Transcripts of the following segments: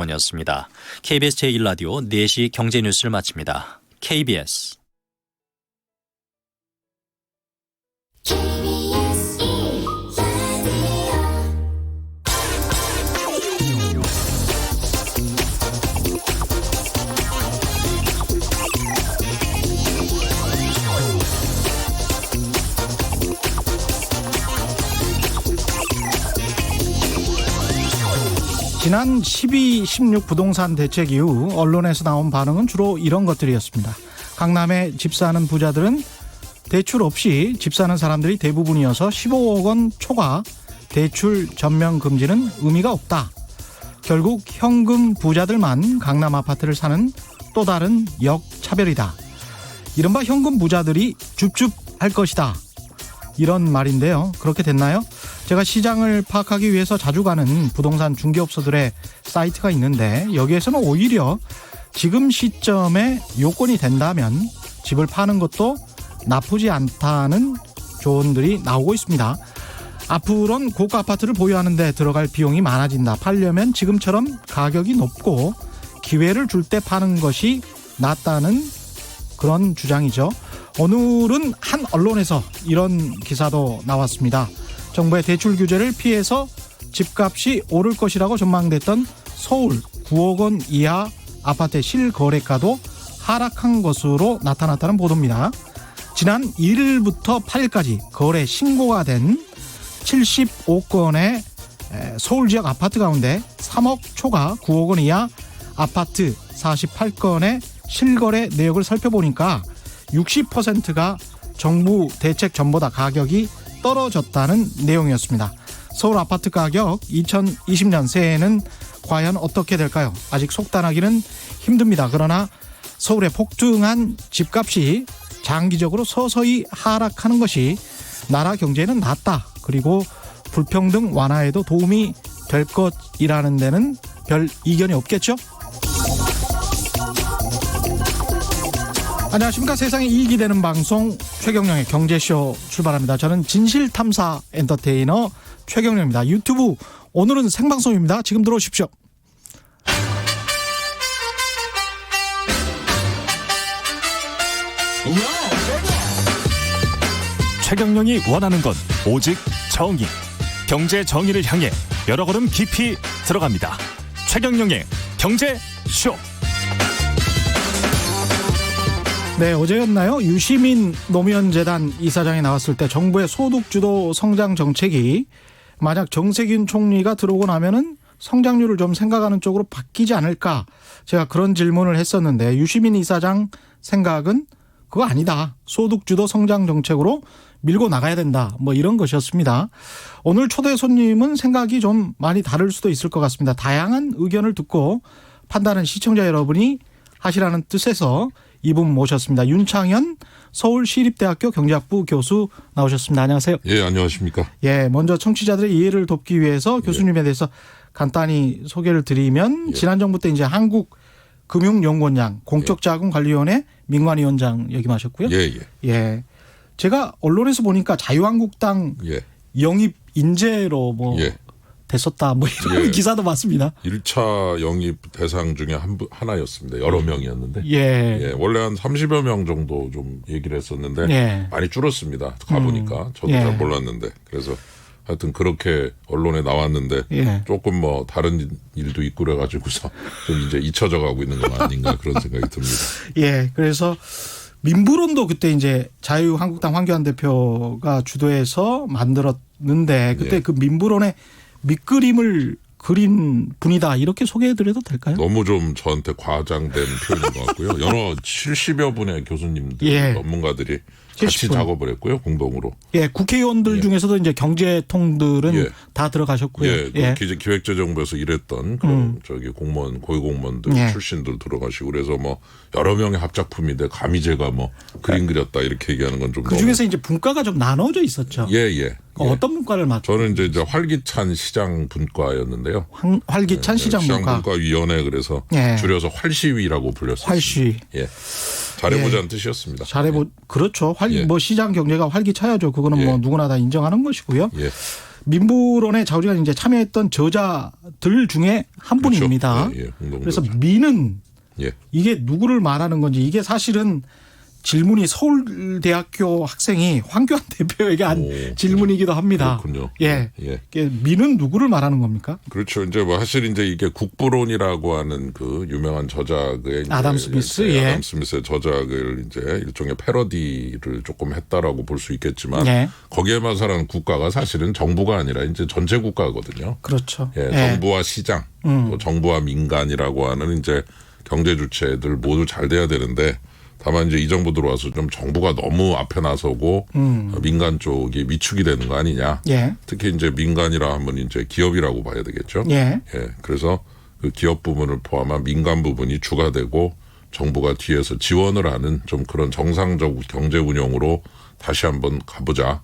최경원이었습니다. KBS 제1라디오 4시 경제뉴스를 마칩니다. KBS 지난 12, 16 부동산 대책 이후 언론에서 나온 반응은 주로 이런 것들이었습니다. 강남에 집 사는 부자들은 대출 없이 집 사는 사람들이 대부분이어서 15억 원 초과 대출 전면 금지는 의미가 없다. 결국 현금 부자들만 강남 아파트를 사는 또 다른 역차별이다. 이른바 현금 부자들이 줍줍할 것이다. 이런 말인데요. 그렇게 됐나요? 제가 시장을 파악하기 위해서 자주 가는 부동산 중개업소들의 사이트가 있는데 여기에서는 오히려 지금 시점에 요건이 된다면 집을 파는 것도 나쁘지 않다는 조언들이 나오고 있습니다. 앞으로는 고가 아파트를 보유하는데 들어갈 비용이 많아진다. 팔려면 지금처럼 가격이 높고 기회를 줄 때 파는 것이 낫다는 그런 주장이죠. 오늘은 한 언론에서 이런 기사도 나왔습니다. 정부의 대출 규제를 피해서 집값이 오를 것이라고 전망됐던 서울 9억 원 이하 아파트의 실거래가도 하락한 것으로 나타났다는 보도입니다. 지난 1일부터 8일까지 거래 신고가 된 75건의 서울 지역 아파트 가운데 3억 초과 9억 원 이하 아파트 48건의 실거래 내역을 살펴보니까 60%가 정부 대책 전보다 가격이 떨어졌다는 내용이었습니다. 서울 아파트 가격 2020년 새해에는 과연 어떻게 될까요? 아직 속단하기는 힘듭니다. 그러나 서울의 폭등한 집값이 장기적으로 서서히 하락하는 것이 나라 경제에는 낫다. 그리고 불평등 완화에도 도움이 될 것이라는 데는 별 이견이 없겠죠? 안녕하십니까. 세상에 이익이 되는 방송 최경영의 경제쇼 출발합니다. 저는 진실탐사 엔터테이너 최경영입니다. 유튜브 오늘은 생방송입니다. 지금 들어오십시오. 최경영이 원하는 건 오직 정의. 경제 정의를 향해 여러 걸음 깊이 들어갑니다. 최경영의 경제쇼. 네, 어제였나요? 유시민 노무현재단 이사장이 나왔을 때 정부의 소득주도 성장 정책이 만약 정세균 총리가 들어오고 나면은 성장률을 좀 생각하는 쪽으로 바뀌지 않을까? 제가 그런 질문을 했었는데 유시민 이사장 생각은 그거 아니다. 소득주도 성장 정책으로 밀고 나가야 된다. 뭐 이런 것이었습니다. 오늘 초대 손님은 생각이 좀 많이 다를 수도 있을 것 같습니다. 다양한 의견을 듣고 판단은 시청자 여러분이 하시라는 뜻에서 이분 모셨습니다. 윤창현 서울시립대학교 경제학부 교수 나오셨습니다. 안녕하세요. 예, 안녕하십니까. 예, 먼저 청취자들의 이해를 돕기 위해서 교수님에 대해서 간단히 소개를 드리면 지난 정부 때 이제 한국금융연구원장, 공적자금관리위원회 민관위원장 역임하셨고요. 예. 제가 언론에서 보니까 자유한국당 영입 인재로 뭐 됐었다 뭐 이런 기사도 봤습니다. 1차 영입 대상 중에 하나였습니다. 여러 명이었는데. 원래 한 30여 명 정도 좀 얘기를 했었는데 많이 줄었습니다. 가보니까 저도 잘 몰랐는데. 그래서 하여튼 그렇게 언론에 나왔는데 조금 뭐 다른 일도 있고 그래가지고서 좀 이제 잊혀져 가고 있는 건 아닌가 그런 생각이 듭니다. 예, 그래서 민부론도 그때 이제 자유한국당 황교안 대표가 주도해서 만들었는데 그때 그 민부론의 밑그림을 그린 분이다 이렇게 소개해드려도 될까요? 너무 좀 저한테 과장된 표현인 것 같고요. 여러 70여 분의 교수님들, 전문가들이 같이 70분. 작업을 했고요, 공동으로. 예, 국회의원들 중에서도 이제 경제통들은 다 들어가셨고요. 기획재정부에서 일했던 그런 저기 공무원, 고위공무원들 출신들 들어가시고 그래서 뭐 여러 명의 합작품인데 감히 제가 뭐 그림 그렸다 이렇게 얘기하는 건 좀. 그 중에서 이제 분과가 좀 나눠져 있었죠. 어떤 분과를 맡죠? 저는 이제 활기찬 시장 분과였는데요. 활기찬 시장 분과. 시장분과위원회 그래서 줄여서 활시위라고 불렸어요. 활시위. 잘해보자는 뜻이었습니다. 그렇죠. 뭐 시장 경제가 활기차야죠. 그거는 뭐 누구나 다 인정하는 것이고요. 민부론의 자우리가 이제 참여했던 저자들 중에 한 그렇죠. 분입니다. 그래서 민은 이게 누구를 말하는 건지 이게 사실은 질문이 서울대학교 학생이 황교안 대표에게 한 질문이기도 합니다. 그렇군요. 민은 누구를 말하는 겁니까? 그렇죠. 이제 뭐 사실 이제 이게 국부론이라고 하는 그 유명한 저작의 아담 스미스, 아담 스미스의 저작을 이제 일종의 패러디를 조금 했다라고 볼 수 있겠지만 거기에만 사는 국가가 사실은 정부가 아니라 이제 전체 국가거든요. 그렇죠. 정부와 시장, 또 정부와 민간이라고 하는 이제 경제 주체들 모두 잘 돼야 되는데. 다만 이제 이 정부 들어와서 좀 정부가 너무 앞에 나서고 민간 쪽이 위축이 되는 거 아니냐. 특히 이제 민간이라 하면 이제 기업이라고 봐야 되겠죠. 그래서 그 기업 부분을 포함한 민간 부분이 주가 되고 정부가 뒤에서 지원을 하는 좀 그런 정상적 경제 운영으로 다시 한번 가보자.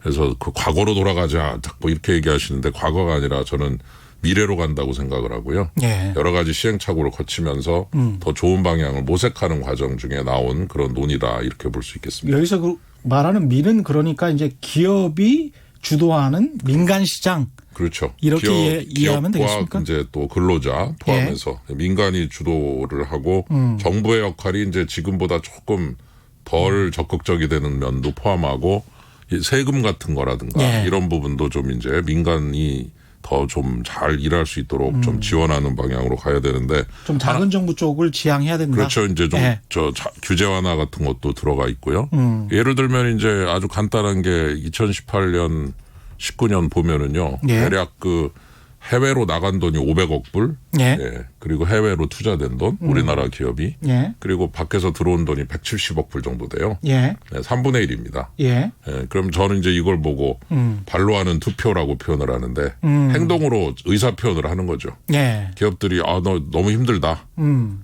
그래서 그 과거로 돌아가자. 자꾸 이렇게 얘기하시는데 과거가 아니라 저는 미래로 간다고 생각을 하고요. 여러 가지 시행착오를 거치면서 더 좋은 방향을 모색하는 과정 중에 나온 그런 논의다 이렇게 볼 수 있겠습니다. 여기서 그 말하는 민은 그러니까 이제 기업이 주도하는 민간 시장. 그렇죠. 이렇게 이해하면 되겠습니까? 이제 또 근로자 포함해서 민간이 주도를 하고 정부의 역할이 이제 지금보다 조금 덜 적극적이 되는 면도 포함하고 세금 같은 거라든가 이런 부분도 좀 이제 민간이 더 좀 잘 일할 수 있도록 좀 지원하는 방향으로 가야 되는데 좀 작은 정부 쪽을 지향해야 된다. 그렇죠. 이제 좀 규제 완화 같은 것도 들어가 있고요. 예를 들면 이제 아주 간단한 게 2018년 19년 보면은요. 대략 그 해외로 나간 돈이 500억 불, 그리고 해외로 투자된 돈, 우리나라 기업이, 그리고 밖에서 들어온 돈이 170억 불 정도 돼요. 3분의 1입니다. 그럼 저는 이제 이걸 보고 발로 하는 투표라고 표현을 하는데 행동으로 의사 표현을 하는 거죠. 기업들이 너 너무 힘들다.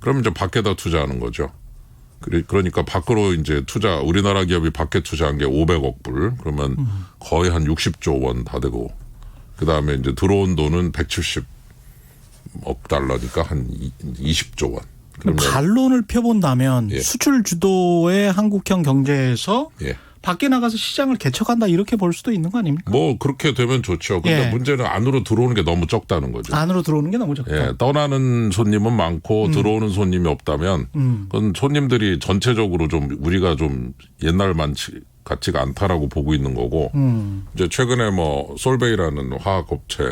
그럼 이제 밖에다 투자하는 거죠. 그러니까 밖으로 이제 우리나라 기업이 밖에 투자한 게 500억 불, 그러면 거의 한 60조 원 다 되고. 그 다음에 이제 들어온 돈은 170억 달러니까 한 20조 원. 반론을 펴본다면 수출 주도의 한국형 경제에서 밖에 나가서 시장을 개척한다 이렇게 볼 수도 있는 거 아닙니까? 뭐 그렇게 되면 좋죠. 근데 문제는 안으로 들어오는 게 너무 적다는 거죠. 안으로 들어오는 게 너무 적다. 떠나는 손님은 많고 들어오는 손님이 없다면 그건 손님들이 전체적으로 좀 우리가 좀 옛날만 같지가 않다라고 보고 있는 거고 이제 최근에 뭐 솔베이라는 화학업체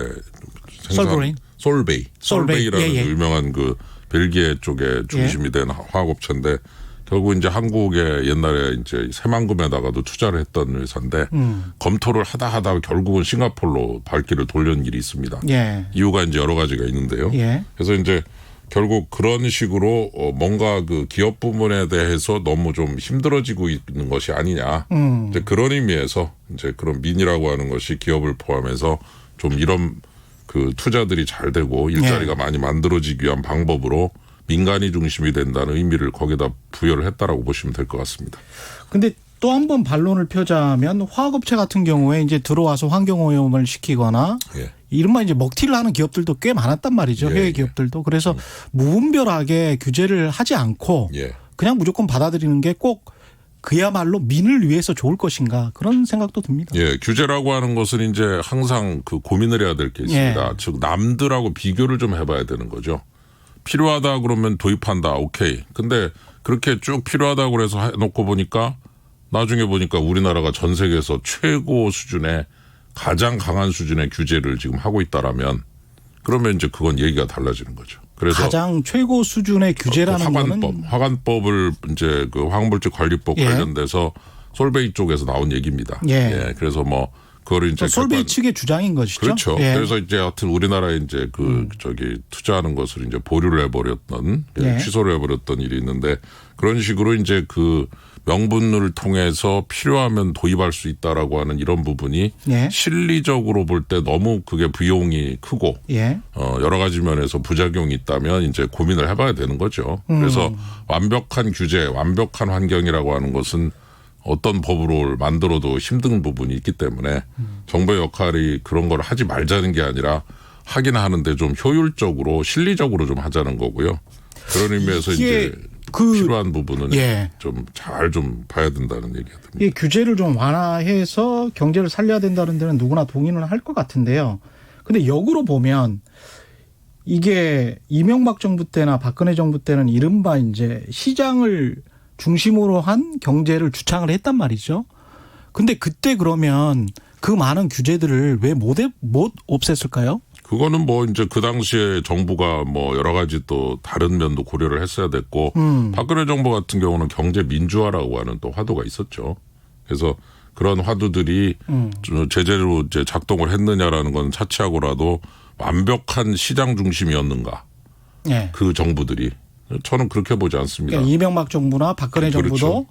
솔베이라는 유명한 그 벨기에 쪽에 중심이 된 화학업체인데 결국 이제 한국에 옛날에 이제 새만금에다가도 투자를 했던 회사인데 검토를 하다 결국은 싱가포르로 발길을 돌리는 일이 있습니다. 이유가 이제 여러 가지가 있는데요. 그래서 이제 결국 그런 식으로 뭔가 그 기업 부분에 대해서 너무 좀 힘들어지고 있는 것이 아니냐. 이제 그런 의미에서 이제 그런 민이라고 하는 것이 기업을 포함해서 좀 이런 그 투자들이 잘 되고 일자리가 많이 만들어지기 위한 방법으로 민간이 중심이 된다는 의미를 거기다 부여를 했다라고 보시면 될 것 같습니다. 근데 또 한 번 반론을 펴자면 화학업체 같은 경우에 이제 들어와서 환경오염을 시키거나 이른바 이제 먹튀를 하는 기업들도 꽤 많았단 말이죠. 해외 기업들도. 그래서 무분별하게 규제를 하지 않고 그냥 무조건 받아들이는 게 꼭 그야말로 민을 위해서 좋을 것인가 그런 생각도 듭니다. 규제라고 하는 것은 이제 항상 그 고민을 해야 될 게 있습니다. 즉 남들하고 비교를 좀 해봐야 되는 거죠. 필요하다 그러면 도입한다. 오케이. 근데 그렇게 쭉 필요하다고 그래서 해놓고 보니까 나중에 보니까 우리나라가 전 세계에서 최고 수준의 가장 강한 수준의 규제를 지금 하고 있다라면 그러면 이제 그건 얘기가 달라지는 거죠. 그래서 가장 최고 수준의 규제라는 거는 화관법을 이제 그 화학물질 관리법 관련돼서 솔베이 쪽에서 나온 얘기입니다. 그래서 뭐 그거를 이제 솔베이 측의 주장인 것이죠. 그렇죠. 그래서 이제 하여튼 우리나라에 이제 그 투자하는 것을 이제 보류를 해버렸던 취소를 해버렸던 일이 있는데 그런 식으로 이제 그 명분을 통해서 필요하면 도입할 수 있다라고 하는 이런 부분이 실리적으로 볼 때 너무 그게 비용이 크고 여러 가지 면에서 부작용이 있다면 이제 고민을 해봐야 되는 거죠. 그래서 완벽한 규제, 완벽한 환경이라고 하는 것은 어떤 법으로 만들어도 힘든 부분이 있기 때문에 정부의 역할이 그런 걸 하지 말자는 게 아니라 하긴 하는데 좀 효율적으로 실리적으로 좀 하자는 거고요. 그런 의미에서 이제 필요한 부분은 좀 잘 좀 봐야 된다는 얘기가 듭니다. 이 규제를 좀 완화해서 경제를 살려야 된다는 데는 누구나 동의는 할 것 같은데요. 근데 역으로 보면 이게 이명박 정부 때나 박근혜 정부 때는 이른바 이제 시장을 중심으로 한 경제를 주창을 했단 말이죠. 근데 그때 그러면 그 많은 규제들을 왜 못 없앴을까요? 그거는 뭐 이제 그 당시에 정부가 뭐 여러 가지 또 다른 면도 고려를 했어야 됐고 박근혜 정부 같은 경우는 경제 민주화라고 하는 또 화두가 있었죠. 그래서 그런 화두들이 제대로 이제 작동을 했느냐라는 건 차치하고라도 완벽한 시장 중심이었는가. 그 정부들이. 저는 그렇게 보지 않습니다. 그러니까 이명박 정부나 박근혜 정부도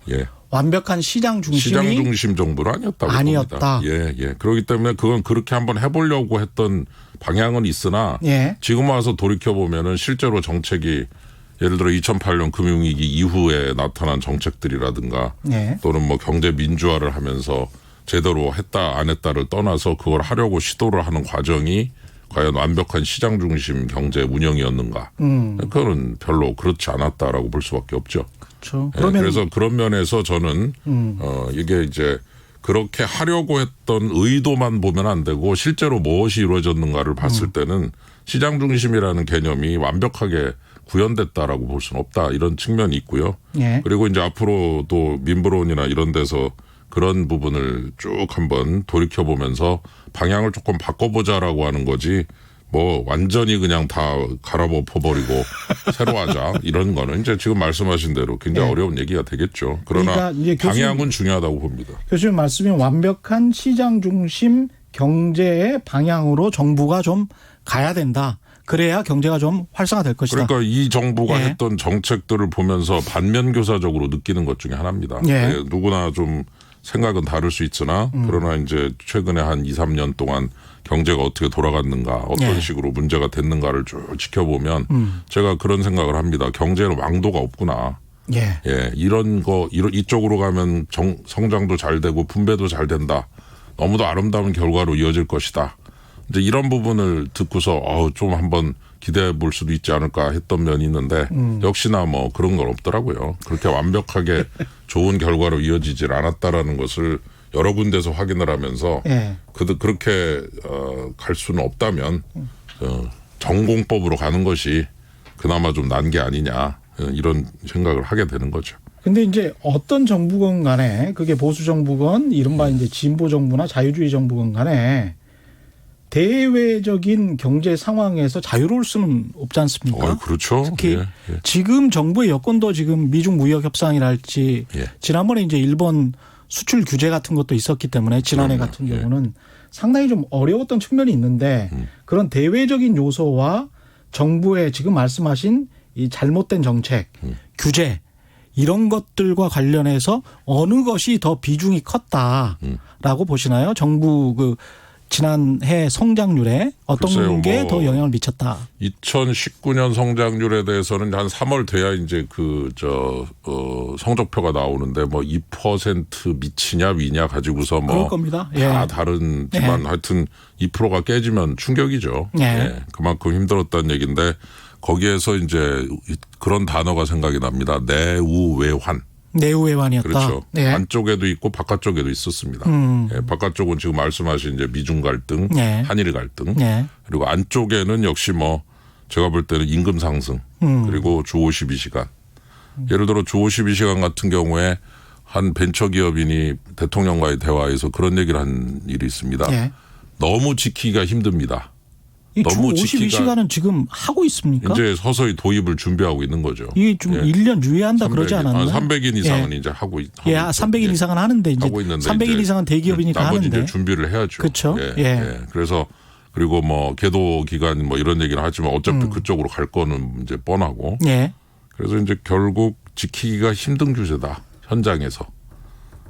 완벽한 시장 중심 정부는 아니었다고 봅니다. 예. 그렇기 때문에 그건 그렇게 한번 해보려고 했던 방향은 있으나 지금 와서 돌이켜보면은 실제로 정책이 예를 들어 2008년 금융위기 이후에 나타난 정책들이라든가 또는 뭐 경제 민주화를 하면서 제대로 했다 안 했다를 떠나서 그걸 하려고 시도를 하는 과정이 과연 완벽한 시장 중심 경제 운영이었는가? 그거는 별로 그렇지 않았다라고 볼 수밖에 없죠. 그렇죠. 그래서 그런 면에서 저는 이게 이제 그렇게 하려고 했던 의도만 보면 안 되고 실제로 무엇이 이루어졌는가를 봤을 때는 시장 중심이라는 개념이 완벽하게 구현됐다라고 볼 수는 없다 이런 측면이 있고요. 그리고 이제 앞으로도 민부론이나 이런 데서 그런 부분을 쭉 한번 돌이켜보면서 방향을 조금 바꿔보자라고 하는 거지 뭐 완전히 그냥 다 갈아엎어버리고 새로 하자 이런 거는 이제 지금 말씀하신 대로 굉장히 어려운 얘기가 되겠죠. 그러나 그러니까 방향은 중요하다고 봅니다. 교수님 말씀이 완벽한 시장 중심 경제의 방향으로 정부가 좀 가야 된다. 그래야 경제가 좀 활성화될 것이다. 그러니까 이 정부가 했던 정책들을 보면서 반면교사적으로 느끼는 것 중에 하나입니다. 누구나 좀 생각은 다를 수 있으나 그러나 이제 최근에 한 2, 3년 동안 경제가 어떻게 돌아갔는가 어떤 식으로 문제가 됐는가를 쭉 지켜보면 제가 그런 생각을 합니다. 경제는 왕도가 없구나. 이런 거 이쪽으로 가면 성장도 잘 되고 분배도 잘 된다. 너무도 아름다운 결과로 이어질 것이다. 이제 이런 부분을 듣고서 좀 한번 기대해 볼 수도 있지 않을까 했던 면이 있는데 역시나 뭐 그런 건 없더라고요. 그렇게 완벽하게 좋은 결과로 이어지질 않았다라는 것을 여러 군데서 확인을 하면서 그렇게 갈 수는 없다면 전공법으로 가는 것이 그나마 좀 난 게 아니냐 이런 생각을 하게 되는 거죠. 근데 이제 어떤 정부건 간에 그게 보수 정부건 이른바 이제 진보 정부나 자유주의 정부건 간에 대외적인 경제 상황에서 자유로울 수는 없지 않습니까? 그렇죠. 특히 지금 정부의 여건도 지금 미중 무역 협상이랄지 지난번에 이제 일본 수출 규제 같은 것도 있었기 때문에 지난해 같은 경우는 상당히 좀 어려웠던 측면이 있는데 그런 대외적인 요소와 정부의 지금 말씀하신 이 잘못된 정책, 규제 이런 것들과 관련해서 어느 것이 더 비중이 컸다라고 보시나요? 정부 지난해 성장률에 어떤 게 더 영향을 미쳤다? 2019년 성장률에 대해서는 한 3월 돼야 이제 성적표가 나오는데 뭐 2% 미치냐 위냐 가지고서 뭐 그럴 겁니다. 다 다른지만 하여튼 2%가 깨지면 충격이죠. 그만큼 힘들었다는 얘기인데 거기에서 이제 그런 단어가 생각이 납니다. 내우외환. 내우외환이었다. 그렇죠. 안쪽에도 있고 바깥쪽에도 있었습니다. 바깥쪽은 지금 말씀하신 이제 미중 갈등, 한일 갈등, 그리고 안쪽에는 역시 뭐 제가 볼 때는 임금 상승, 그리고 주 52시간. 예를 들어 주 52시간 같은 경우에 한 벤처기업인이 대통령과의 대화에서 그런 얘기를 한 일이 있습니다. 너무 지키기가 힘듭니다. 이 주 52시간은 지금 하고 있습니까? 이제 서서히 도입을 준비하고 있는 거죠. 이게 좀 1년 유예한다 그러지 않았나요? 300인 이상은 이제 하고 300인 이상은 하는데 이제 하고 있는데 300인 이상은 대기업이니까 나머지 하는데. 이제 준비를 해야죠. 그렇죠. 그래서 그리고 뭐 계도 기간 뭐 이런 얘기는 하지만 어차피 그쪽으로 갈 거는 이제 뻔하고. 그래서 이제 결국 지키기가 힘든 규제다. 현장에서.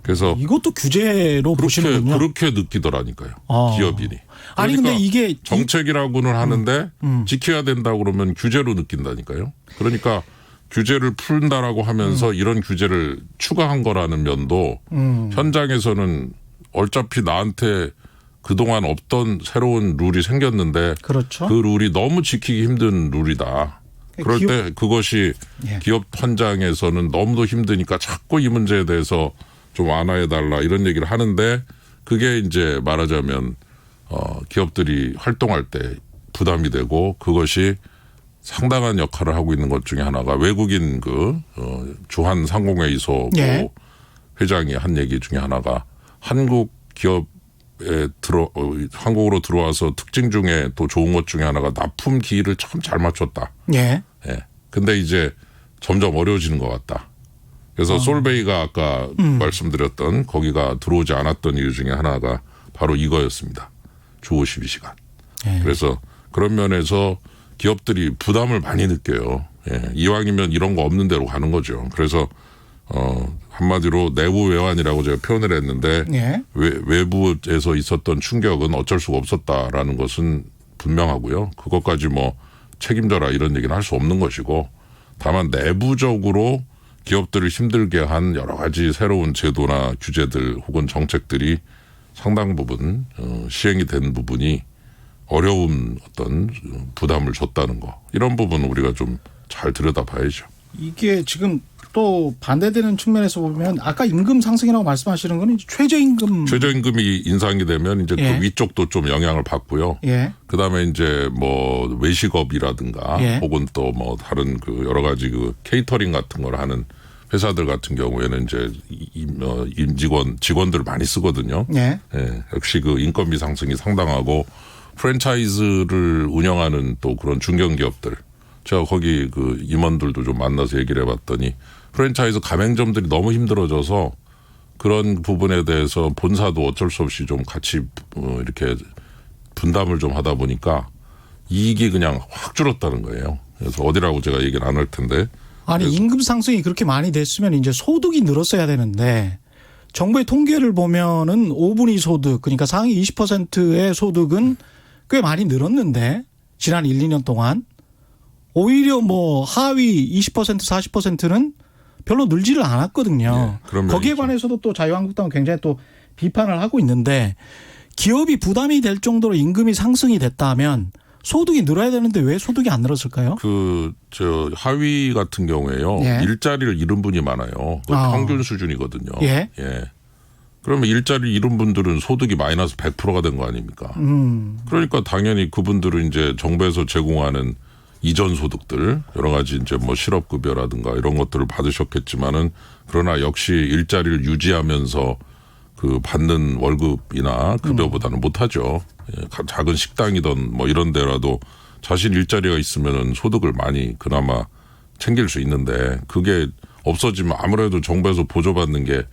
그래서 이것도 규제로 보시는군요. 그렇게 느끼더라니까요. 기업인이. 아니 근데 이게 정책이라고는 하는데 지켜야 된다고 그러면 규제로 느낀다니까요. 그러니까 규제를 푼다라고 하면서 이런 규제를 추가한 거라는 면도 현장에서는 어차피 나한테 그동안 없던 새로운 룰이 생겼는데 그렇죠. 그 룰이 너무 지키기 힘든 룰이다. 그럴 때 그것이 예. 기업 현장에서는 너무도 힘드니까 자꾸 이 문제에 대해서 좀 완화해달라 이런 얘기를 하는데 그게 이제 말하자면 기업들이 활동할 때 부담이 되고 그것이 상당한 역할을 하고 있는 것 중에 하나가 외국인 주한 상공회의소 예. 회장이 한 얘기 중에 하나가 한국 기업에 한국으로 들어와서 특징 중에 또 좋은 것 중에 하나가 납품 기일을 참 잘 맞췄다. 예. 예. 근데 이제 점점 어려워지는 것 같다. 그래서 솔베이가 아까 말씀드렸던 거기가 들어오지 않았던 이유 중에 하나가 바로 이거였습니다. 주 52시간. 예. 그래서 그런 면에서 기업들이 부담을 많이 느껴요. 예. 이왕이면 이런 거 없는 데로 가는 거죠. 그래서 한마디로 내부 외환이라고 제가 표현을 했는데 예. 외부에서 있었던 충격은 어쩔 수가 없었다라는 것은 분명하고요. 그것까지 뭐 책임져라 이런 얘기는 할 수 없는 것이고 다만 내부적으로 기업들을 힘들게 한 여러 가지 새로운 제도나 규제들 혹은 정책들이 상당 부분 시행이 된 부분이 어려운 어떤 부담을 줬다는 거 이런 부분은 우리가 좀 잘 들여다봐야죠. 이게 지금 또 반대되는 측면에서 보면 아까 임금 상승이라고 말씀하시는 거는 최저임금. 최저임금이 인상이 되면 이제 예. 그 위쪽도 좀 영향을 받고요. 예. 그다음에 이제 뭐 외식업이라든가 예. 혹은 또 뭐 다른 여러 가지 케이터링 같은 걸 하는 회사들 같은 경우에는 이제 직원들 많이 쓰거든요. 예. 예. 역시 인건비 상승이 상당하고 프랜차이즈를 운영하는 또 그런 중견기업들 제가 거기 임원들도 좀 만나서 얘기를 해봤더니 프랜차이즈 가맹점들이 너무 힘들어져서 그런 부분에 대해서 본사도 어쩔 수 없이 좀 같이 이렇게 분담을 좀 하다 보니까 이익이 그냥 확 줄었다는 거예요. 그래서 어디라고 제가 얘기를 안 할 텐데. 아니 임금 상승이 그렇게 많이 됐으면 이제 소득이 늘었어야 되는데 정부의 통계를 보면은 5분위 소득 그러니까 상위 20%의 소득은 꽤 많이 늘었는데 지난 1, 2년 동안 오히려 뭐 하위 20% 40%는 별로 늘지를 않았거든요. 네, 그런 거기에 면이죠. 관해서도 또 자유한국당은 굉장히 또 비판을 하고 있는데 기업이 부담이 될 정도로 임금이 상승이 됐다면 소득이 늘어야 되는데 왜 소득이 안 늘었을까요? 하위 같은 경우에요. 예. 일자리를 잃은 분이 많아요. 평균 수준이거든요. 예. 예. 그러면 일자리를 잃은 분들은 소득이 마이너스 100%가 된 거 아닙니까? 그러니까 당연히 그분들은 이제 정부에서 제공하는 이전 소득들 여러 가지 이제 뭐 실업급여라든가 이런 것들을 받으셨겠지만은 그러나 역시 일자리를 유지하면서 받는 월급이나 급여보다는 못하죠. 예, 작은 식당이든 뭐 이런 데라도 자신 일자리가 있으면은 소득을 많이 그나마 챙길 수 있는데 그게 없어지면 아무래도 정부에서 보조받는 게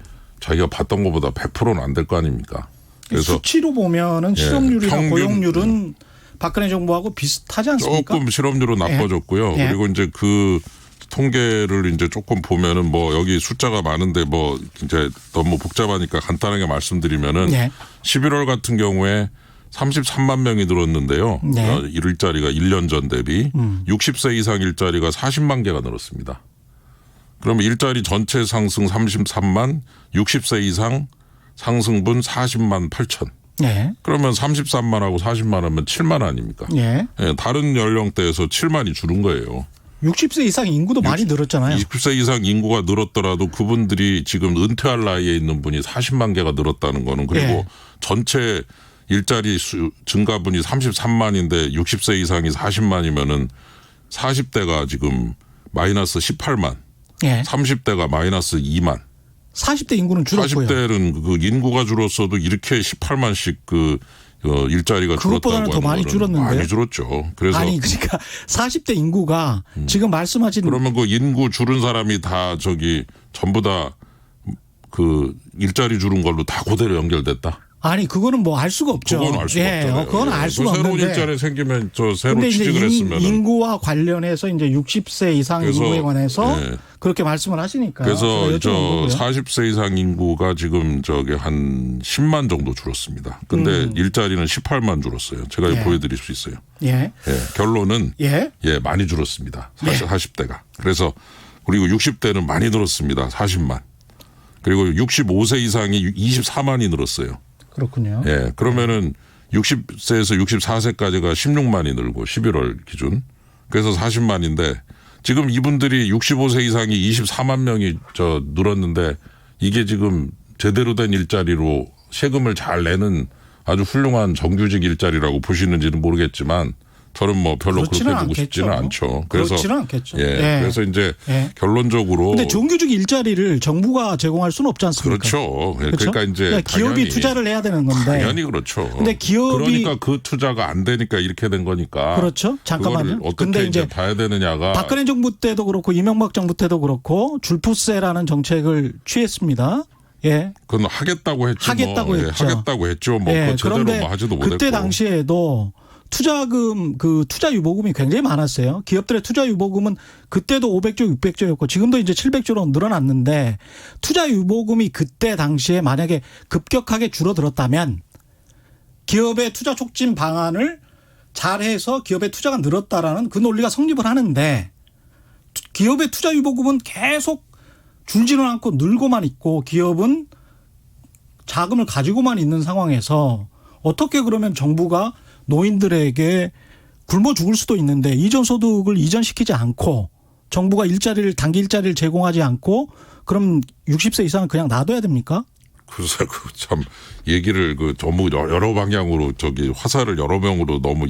자기가 받던 것보다 100%는 안 될 거 아닙니까? 그래서 수치로 보면은 실업률이나 평균, 고용률은 박근혜 정부하고 비슷하지 않습니까? 조금 실업률은 나빠졌고요. 예. 그리고 이제 통계를 이제 조금 보면은 뭐 여기 숫자가 많은데 뭐 이제 너무 복잡하니까 간단하게 말씀드리면은 예. 11월 같은 경우에 33만 명이 늘었는데요. 네. 일자리가 1년 전 대비 60세 이상 일자리가 40만 개가 늘었습니다. 그러면 일자리 전체 상승 33만, 60세 이상 상승분 40만 8천. 예. 그러면 33만하고 40만 하면 7만 아닙니까? 예. 예, 다른 연령대에서 7만이 줄은 거예요. 60세 이상 인구도 많이 늘었잖아요. 20세 이상 인구가 늘었더라도 그분들이 지금 은퇴할 나이에 있는 분이 40만 개가 늘었다는 거는 그리고 예. 전체 일자리 증가분이 33만인데 60세 이상이 40만이면은 40대가 지금 마이너스 18만, 예. 30대가 마이너스 2만. 40대 인구는 줄었고요. 40대는 인구가 줄었어도 이렇게 18만씩 일자리가 그것보다는 줄었다고 더 많이 하는 거는 줄었는데요? 많이 줄었죠. 그래서 아니 그러니까 40대 인구가 지금 말씀하신 그러면 인구 줄은 사람이 다 전부 다 일자리 줄은 걸로 다 그대로 연결됐다. 아니 그거는 뭐 알 수가 없죠. 그건 알 수가 없잖아요. 그건 알 수가 새로운 없는데. 일자리 생기면 새로 근데 이제 취직을 했으면 인구와 관련해서 이제 60세 이상 그래서, 인구에 관해서 예. 그렇게 말씀을 하시니까. 그래서 제가 여쭤본 거고요. 40세 이상 인구가 지금 한 10만 정도 줄었습니다. 근데 일자리는 18만 줄었어요. 제가 예. 보여드릴 수 있어요. 예. 예, 결론은 예. 많이 줄었습니다. 40대가. 그래서 그리고 60대는 많이 늘었습니다. 40만. 그리고 65세 이상이 24만이 늘었어요. 그렇군요. 예, 그러면은 60세에서 64세까지가 16만이 늘고 11월 기준. 그래서 40만인데 지금 이분들이 65세 이상이 24만 명이 늘었는데 이게 지금 제대로 된 일자리로 세금을 잘 내는 아주 훌륭한 정규직 일자리라고 보시는지는 모르겠지만 저는 뭐 별로 그렇게 보고 싶지는 않죠. 그렇지는 않겠죠. 그래서 이제 결론적으로. 근데 정규직 일자리를 정부가 제공할 수는 없지 않습니까? 그렇죠. 그러니까 이제 기업이 투자를 해야 되는 건데. 당연히 그렇죠. 근데 기업이 그러니까 그 투자가 안 되니까 이렇게 된 거니까. 그렇죠. 잠깐만요. 어떻게 이제 봐야 되느냐가. 박근혜 정부 때도 그렇고 이명박 정부 때도 그렇고 줄푸세라는 정책을 취했습니다. 예. 그건 하겠다고 했죠. 하겠다고 했죠. 하겠다고 했죠. 뭐 제대로 뭐 하지도 못했고. 그때 당시에도 투자금 투자 유보금이 굉장히 많았어요. 기업들의 투자 유보금은 그때도 500조, 600조였고 지금도 이제 700조로 늘어났는데 투자 유보금이 그때 당시에 만약에 급격하게 줄어들었다면 기업의 투자 촉진 방안을 잘해서 기업의 투자가 늘었다라는 그 논리가 성립을 하는데 기업의 투자 유보금은 계속 줄지는 않고 늘고만 있고 기업은 자금을 가지고만 있는 상황에서 어떻게 그러면 정부가 노인들에게 굶어 죽을 수도 있는데 이전 소득을 이전시키지 않고 정부가 단기 일자리를 제공하지 않고 그럼 60세 이상은 그냥 놔둬야 됩니까? 글쎄, 참 얘기를 너무 여러 방향으로 화살을 여러 명으로 너무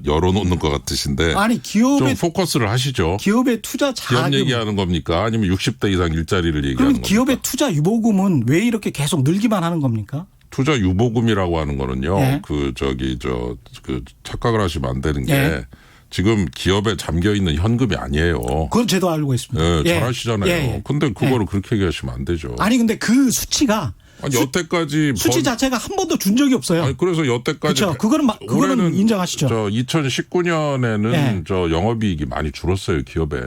열어놓는 것 같으신데. 아니 기업의 좀 포커스를 하시죠. 기업의 투자 자금. 기업 얘기하는 겁니까? 아니면 60대 이상 일자리를 얘기하는 겁니까? 그럼 기업의 투자 유보금은 왜 이렇게 계속 늘기만 하는 겁니까? 투자 유보금이라고 하는 거는요. 예. 착각을 하시면 안 되는 게 지금 기업에 잠겨 있는 현금이 아니에요. 그건 저도 알고 있습니다. 잘 아시잖아요. 근데 그거를 그렇게 얘기하시면 안 되죠. 아니 근데 그 수치가 여태까지 수치 자체가 한 번도 준 적이 없어요. 아니 그래서 여태까지 그렇죠. 그거는 인정하시죠. 2019년에는 영업이익이 많이 줄었어요, 기업에.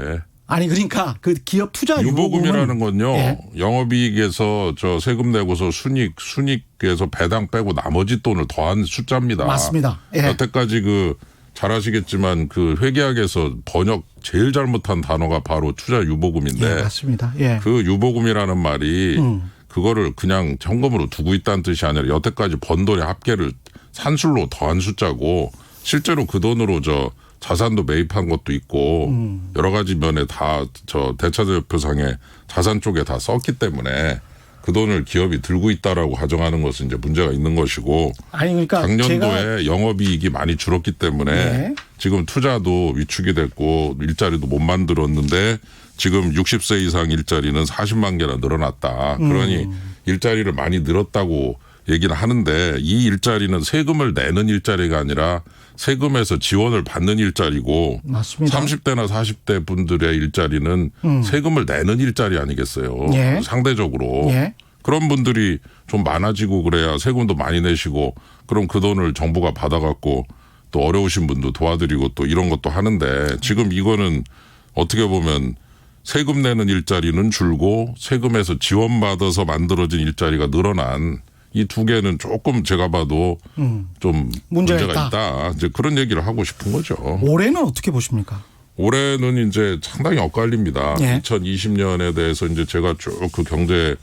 아니 그러니까 그 기업 투자 유보금이라는 건요. 영업이익에서 세금 내고서 순익에서 배당 빼고 나머지 돈을 더한 숫자입니다. 맞습니다. 여태까지 잘 아시겠지만 회계학에서 번역 제일 잘못한 단어가 바로 투자 유보금인데. 맞습니다. 그 유보금이라는 말이 그거를 그냥 현금으로 두고 있다는 뜻이 아니라 여태까지 번 돈의 합계를 산술로 더한 숫자고 실제로 그 돈으로 자산도 매입한 것도 있고 여러 가지 면에 다 대차대표상에 자산 쪽에 다 썼기 때문에 그 돈을 기업이 들고 있다라고 가정하는 것은 이제 문제가 있는 것이고. 아니 그러니까 작년도에 영업이익이 많이 줄었기 때문에 지금 투자도 위축이 됐고 일자리도 못 만들었는데 지금 60세 이상 일자리는 40만 개나 늘어났다. 그러니 일자리를 많이 늘었다고 얘기는 하는데 이 일자리는 세금을 내는 일자리가 아니라 세금에서 지원을 받는 일자리고. 맞습니다. 30대나 40대 분들의 일자리는 세금을 내는 일자리 아니겠어요. 상대적으로. 그런 분들이 좀 많아지고 그래야 세금도 많이 내시고 그럼 그 돈을 정부가 받아갖고 또 어려우신 분도 도와드리고 또 이런 것도 하는데 지금 이거는 어떻게 보면 세금 내는 일자리는 줄고 세금에서 지원받아서 만들어진 일자리가 늘어난 이 두 개는 조금 제가 봐도 좀 문제가 있다. 이제 그런 얘기를 하고 싶은 거죠. 올해는 어떻게 보십니까? 올해는 이제 상당히 엇갈립니다. 2020년에 대해서 이제 제가 쭉 그 경제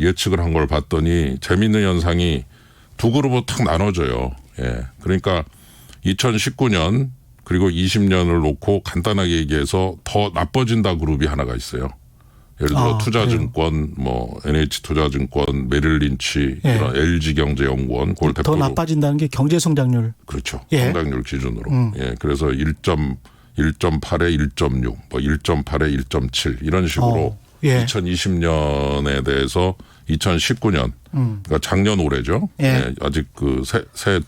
예측을 한 걸 봤더니 재미있는 현상이 두 그룹으로 탁 나눠져요. 그러니까 2019년 그리고 20년을 놓고 간단하게 얘기해서 더 나빠진다 그룹이 하나가 있어요. 예를 들어 투자증권, NH투자증권, 메릴린치, 이런 LG경제연구원, 그걸 대표로. 더 나빠진다는 게 경제성장률. 그렇죠. 성장률 기준으로. 그래서 1.8에 1.6, 1.8에 1.7 이런 식으로 2020년에 대해서 2019년, 그러니까 작년 올해죠. 아직 새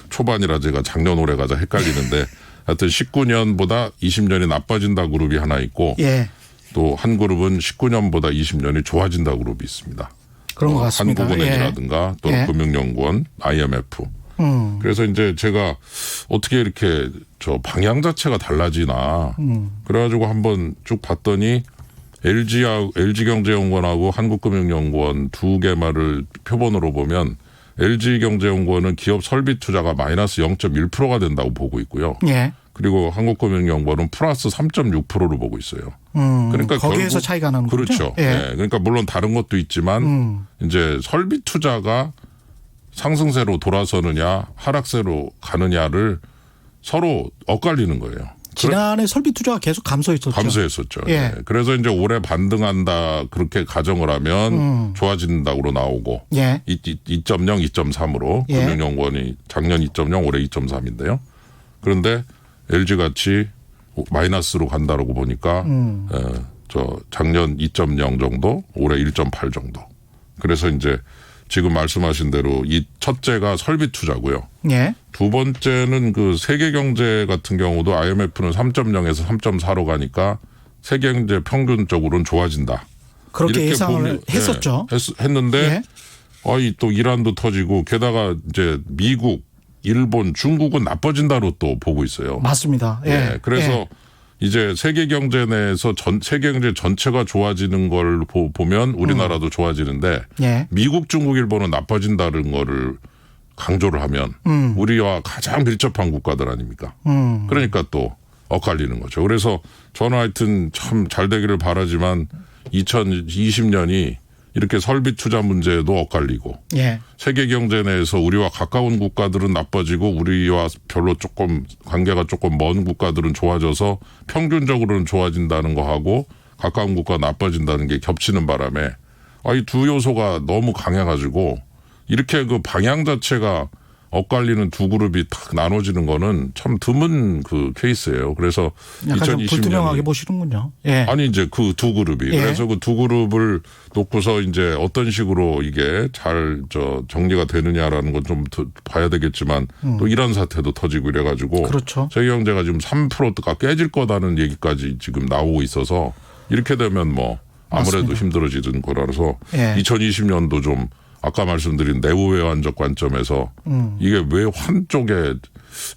초반이라 제가 작년 올해 가자 헷갈리는데 하여튼 19년보다 20년이 나빠진다 그룹이 하나 있고 또 한 그룹은 19년보다 20년이 좋아진다 그룹이 있습니다. 그런 것 같습니다. 한국은행이라든가 또는 금융연구원, IMF. 그래서 이제 제가 어떻게 이렇게 방향 자체가 달라지나 그래가지고 한번 쭉 봤더니 LG경제연구원하고 한국금융연구원 두 개말을 표본으로 보면 LG경제연구원은 기업 설비 투자가 마이너스 0.1%가 된다고 보고 있고요. 그리고 한국금융연구원은 플러스 3.6%로 보고 있어요. 그러니까 거기에서 차이가 나는 거죠. 그렇죠. 그러니까 물론 다른 것도 있지만 이제 설비 투자가 상승세로 돌아서느냐 하락세로 가느냐를 서로 엇갈리는 거예요. 지난해 설비 투자가 계속 감소했었죠. 감소했었죠. 예. 네. 그래서 이제 올해 반등한다 그렇게 가정을 하면 좋아진다고 나오고 예. 2.0, 2.3으로 예. 금융연구원이 작년 2.0, 올해 2.3인데요. 그런데 LG같이 마이너스로 간다라고 보니까 저 작년 2.0 정도, 올해 1.8 정도. 그래서 이제 지금 말씀하신 대로 이 첫째가 설비 투자고요. 예. 두 번째는 그 세계 경제 같은 경우도 IMF는 3.0에서 3.4로 가니까 세계 경제 평균적으로는 좋아진다. 그렇게 이렇게 예상을 했었죠. 했는데 예. 또 이란도 터지고 게다가 이제 미국, 일본, 중국은 나빠진다로 또 보고 있어요. 맞습니다. 예. 예. 그래서 예. 이제 세계 경제 내에서 세계 경제 전체가 좋아지는 걸 보면 우리나라도 좋아지는데 예. 미국, 중국, 일본은 나빠진다는 거를 강조를 하면 우리와 가장 밀접한 국가들 아닙니까? 그러니까 또 엇갈리는 거죠. 그래서 저는 하여튼 참 잘 되기를 바라지만 2020년이 이렇게 설비 투자 문제도 엇갈리고 예. 세계 경제 내에서 우리와 가까운 국가들은 나빠지고 우리와 별로 조금 관계가 조금 먼 국가들은 좋아져서 평균적으로는 좋아진다는 거 하고 가까운 국가 나빠진다는 게 겹치는 바람에 이 두 요소가 너무 강해가지고 이렇게 그 방향 자체가 엇갈리는 두 그룹이 딱 나눠지는 거는 참 드문 그 케이스예요. 그래서 약간 좀 2020년이 불투명하게 보시는군요. 예. 아니 이제 그 두 그룹이 예. 그래서 그 두 그룹을 놓고서 이제 어떤 식으로 이게 잘 정리가 되느냐라는 건 좀 봐야 되겠지만 또 이런 사태도 터지고 이래가지고 그렇죠. 세계 경제가 지금 3%가 깨질 거다는 얘기까지 지금 나오고 있어서 이렇게 되면 뭐 아무래도 맞습니다. 힘들어지는 거라서 예. 2020년도 좀 아까 말씀드린 내후외환적 관점에서 이게 왜 환 쪽에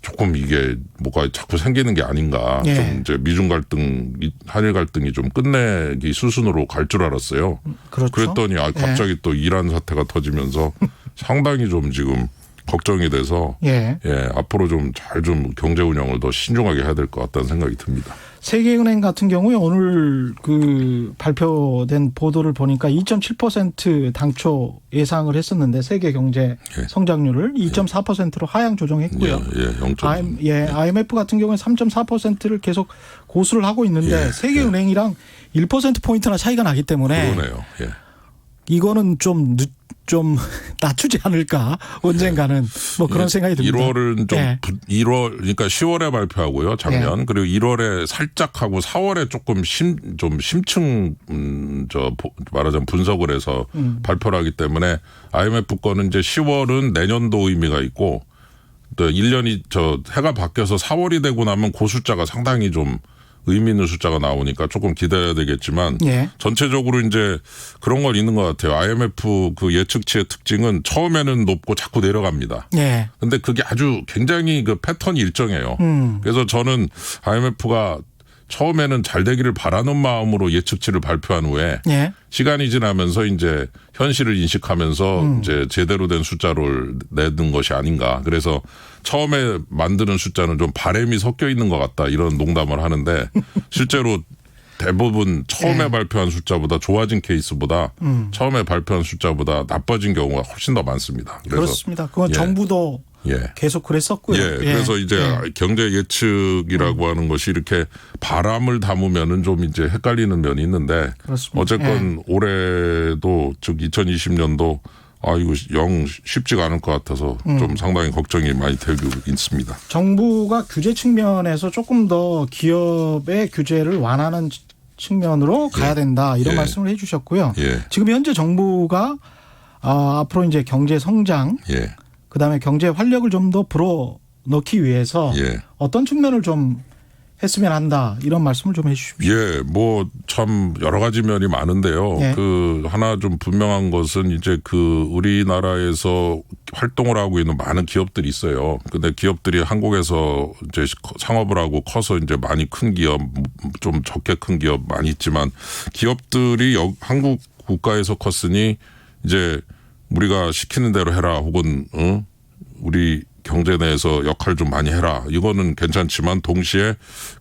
조금 이게 뭐가 자꾸 생기는 게 아닌가. 예. 좀 이제 미중 갈등, 한일 갈등이 좀 끝내기 수순으로 갈 줄 알았어요. 그렇죠. 그랬더니 갑자기 또 이란 사태가 터지면서 상당히 좀 지금 걱정이 돼서 예. 앞으로 좀 잘 좀 경제 운영을 더 신중하게 해야 될 것 같다는 생각이 듭니다. 세계은행 같은 경우에 오늘 그 발표된 보도를 보니까 2.7% 당초 예상을 했었는데 세계 경제 성장률을 2.4%로 하향 조정했고요. 0.3. IMF 같은 경우에 3.4%를 계속 고수를 하고 있는데 세계은행이랑 1%포인트나 차이가 나기 때문에 그러네요. 예. 이거는 좀 낮추지 않을까 언젠가는 뭐 그런 생각이 듭니다. 1월은 좀 1월 그러니까 10월에 발표하고요 작년 그리고 1월에 살짝 하고 4월에 조금 심층 말하자면 분석을 해서 발표를 하기 때문에 IMF 거는 이제 10월은 내년도 의미가 있고 또 1년이 해가 바뀌어서 4월이 되고 나면 그 숫자가 상당히 좀 의미 있는 숫자가 나오니까 조금 기다려야 되겠지만 전체적으로 이제 그런 건 있는 것 같아요. IMF 그 예측치의 특징은 처음에는 높고 자꾸 내려갑니다. 근데 그게 아주 굉장히 그 패턴이 일정해요. 그래서 저는 IMF가 처음에는 잘 되기를 바라는 마음으로 예측치를 발표한 후에 시간이 지나면서 이제 현실을 인식하면서 이제 제대로 된 숫자를 내는 것이 아닌가. 그래서 처음에 만드는 숫자는 좀 바램이 섞여 있는 것 같다. 이런 농담을 하는데 실제로 대부분 처음에 발표한 숫자보다 좋아진 케이스보다 처음에 발표한 숫자보다 나빠진 경우가 훨씬 더 많습니다. 그래서 그렇습니다. 그건 정부도 계속 그랬었고요. 그래서 이제 경제 예측이라고 하는 것이 이렇게 바람을 담으면은 좀 이제 헷갈리는 면이 있는데 그렇습니다. 어쨌건 올해도 즉 2020년도 이거 영 쉽지가 않을 것 같아서 좀 상당히 걱정이 많이 되고 있습니다. 정부가 규제 측면에서 조금 더 기업의 규제를 완화하는 측면으로 가야 된다 이런 말씀을 해주셨고요. 지금 현재 정부가 앞으로 이제 경제 성장 그다음에 경제 활력을 좀 더 불어넣기 위해서 어떤 측면을 좀 했으면 한다 이런 말씀을 좀 해주십시오. 뭐 참 여러 가지 면이 많은데요. 그 하나 좀 분명한 것은 이제 그 우리나라에서 활동을 하고 있는 많은 기업들이 있어요. 근데 기업들이 한국에서 이제 상업을 하고 커서 이제 많이 큰 기업, 좀 적게 큰 기업 많이 있지만 기업들이 한국 국가에서 컸으니 이제 우리가 시키는 대로 해라 혹은 우리 경제 내에서 역할 좀 많이 해라. 이거는 괜찮지만 동시에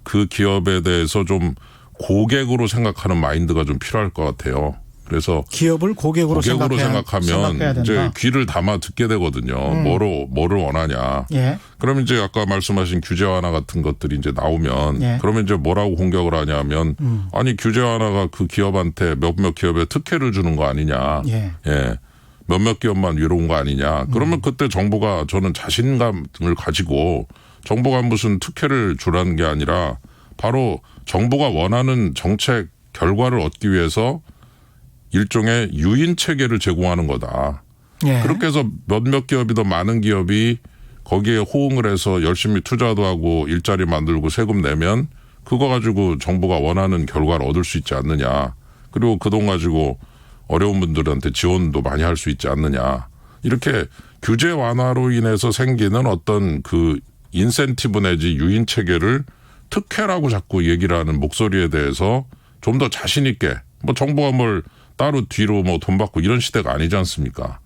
그 기업에 대해서 좀 고객으로 생각하는 마인드가 좀 필요할 것 같아요. 그래서 기업을 고객으로 생각해야 생각하면 이제 된다. 귀를 담아 듣게 되거든요. 뭐를 원하냐. 예. 그러면 이제 아까 말씀하신 규제 완화 같은 것들이 이제 나오면 예. 그러면 이제 뭐라고 공격을 하냐면 아니 규제 완화가 그 기업한테 몇몇 기업에 특혜를 주는 거 아니냐. 예. 예. 몇몇 기업만 위로운 거 아니냐. 그러면 그때 정부가 저는 자신감을 가지고 정부가 무슨 특혜를 주라는 게 아니라 바로 정부가 원하는 정책 결과를 얻기 위해서 일종의 유인 체계를 제공하는 거다. 예. 그렇게 해서 몇몇 기업이 더 많은 기업이 거기에 호응을 해서 열심히 투자도 하고 일자리 만들고 세금 내면 그거 가지고 정부가 원하는 결과를 얻을 수 있지 않느냐. 그리고 그 돈 가지고 어려운 분들한테 지원도 많이 할 수 있지 않느냐. 이렇게 규제 완화로 인해서 생기는 어떤 그 인센티브 내지 유인 체계를 특혜라고 자꾸 얘기를 하는 목소리에 대해서 좀 더 자신 있게 뭐 정부가 뭘 따로 뒤로 뭐 돈 받고 이런 시대가 아니지 않습니까?